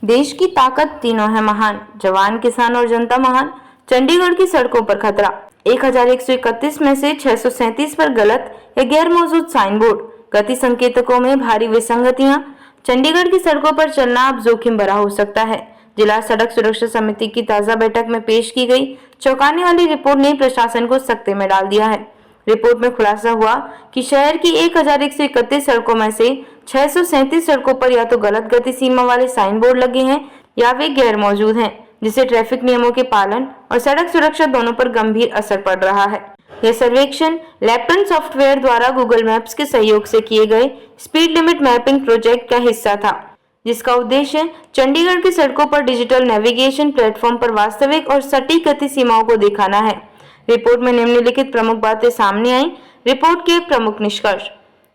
देश की ताकत तीनों है महान, जवान, किसान और जनता महान। चंडीगढ़ की सड़कों पर खतरा। 1131 में से 637 पर गलत या गैर मौजूद साइन बोर्ड। गति संकेतकों में भारी विसंगतियां। चंडीगढ़ की सड़कों पर चलना अब जोखिम भरा हो सकता है। जिला सड़क सुरक्षा समिति की ताजा बैठक में पेश की गई चौंकाने वाली रिपोर्ट ने प्रशासन को सकते में डाल दिया है। रिपोर्ट में खुलासा हुआ कि शहर की 1131 सड़कों में से 637 सड़कों पर या तो गलत गति सीमा वाले साइन बोर्ड लगे हैं या वे गैर मौजूद हैं, जिससे ट्रैफिक नियमों के पालन और सड़क सुरक्षा दोनों पर गंभीर असर पड़ रहा है। यह सर्वेक्षण लैपटन सॉफ्टवेयर द्वारा गूगल मैप्स के सहयोग से किए गए स्पीड लिमिट मैपिंग प्रोजेक्ट का हिस्सा था, जिसका उद्देश्य चंडीगढ़ की सड़कों पर डिजिटल नेविगेशन प्लेटफॉर्म पर वास्तविक और सटीक गति सीमाओं को दिखाना है। रिपोर्ट में निम्नलिखित प्रमुख बातें सामने आई। रिपोर्ट के प्रमुख निष्कर्ष: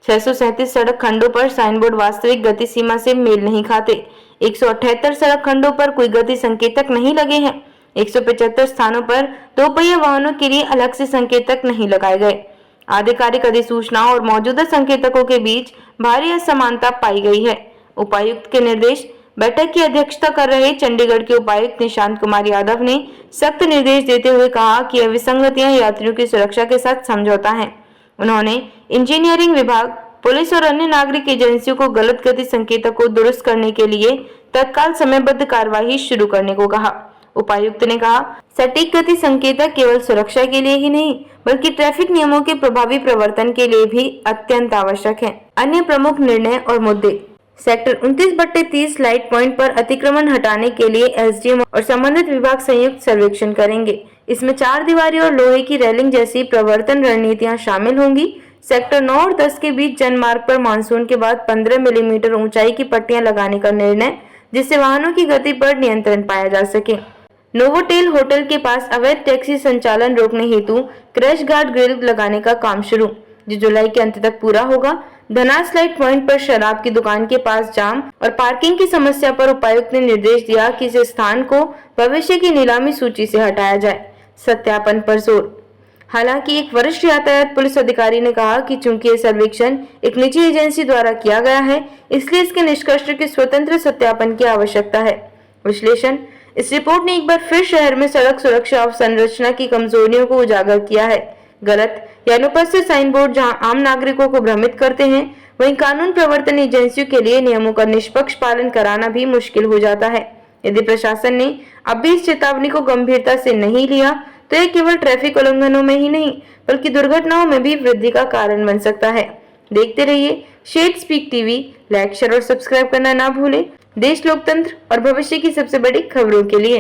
637 सड़क खंडों पर साइन बोर्ड वास्तविक गति सीमा से मेल नहीं खाते। 178 सड़क खंडों पर कोई गति संकेतक नहीं लगे हैं। 175 स्थानों पर दोपहिया वाहनों के लिए अलग से संकेतक नहीं लगाए गए। आधिकारिक अधिसूचनाओं और मौजूदा संकेतकों के बीच भारी असमानता पाई गई है। उपायुक्त के निर्देश। बैठक की अध्यक्षता कर रहे चंडीगढ़ के उपायुक्त निशांत कुमार यादव ने सख्त निर्देश देते हुए कहा कि यह विसंगतियां यात्रियों की सुरक्षा के साथ समझौता है। उन्होंने इंजीनियरिंग विभाग, पुलिस और अन्य नागरिक एजेंसियों को गलत गति संकेतक को दुरुस्त करने के लिए तत्काल समयबद्ध कार्यवाही शुरू करने को कहा। उपायुक्त ने कहा, सटीक गति संकेतक केवल सुरक्षा के लिए ही नहीं बल्कि ट्रैफिक नियमों के प्रभावी प्रवर्तन के लिए भी अत्यंत आवश्यक है। अन्य प्रमुख निर्णय और मुद्दे: सेक्टर 29/30 लाइट पॉइंट पर अतिक्रमण हटाने के लिए एसडीएम और संबंधित विभाग संयुक्त सर्वेक्षण करेंगे। इसमें 4 दीवारी और लोहे की रेलिंग जैसी प्रवर्तन रणनीतियां शामिल होंगी। सेक्टर 9 और 10 के बीच जनमार्ग पर मानसून के बाद 15 मिलीमीटर ऊंचाई की पट्टियां लगाने का निर्णय, जिससे वाहनों की गति पर नियंत्रण पाया जा सके। नोवोटेल होटल के पास अवैध टैक्सी संचालन रोकने हेतु क्रैश गार्ड ग्रिल लगाने का काम शुरू, जो जुलाई के अंत तक पूरा होगा। धनास लाइट पॉइंट पर शराब की दुकान के पास जाम और पार्किंग की समस्या पर उपायुक्त ने निर्देश दिया कि इस स्थान को भविष्य की नीलामी सूची से हटाया जाए। सत्यापन पर जोर। हालांकि एक वरिष्ठ यातायात पुलिस अधिकारी ने कहा कि चूंकि यह सर्वेक्षण एक निजी एजेंसी द्वारा किया गया है, इसलिए इसके निष्कर्ष के स्वतंत्र सत्यापन की आवश्यकता है। विश्लेषण: इस रिपोर्ट ने एक बार फिर शहर में सड़क सुरक्षा और संरचना की कमजोरियों को उजागर किया है। गलत या अनुपस्थित साइन बोर्ड जहां आम नागरिकों को भ्रमित करते हैं, वहीं कानून प्रवर्तन एजेंसियों के लिए नियमों का निष्पक्ष पालन कराना भी मुश्किल हो जाता है। यदि प्रशासन ने अब भी इस चेतावनी को गंभीरता से नहीं लिया तो यह केवल ट्रैफिक उल्लंघनों में ही नहीं बल्कि दुर्घटनाओं में भी वृद्धि का कारण बन सकता है। देखते रहिए shed speak TV. Like, share और सब्सक्राइब करना ना भूलें। देश, लोकतंत्र और भविष्य की सबसे बड़ी खबरों के लिए।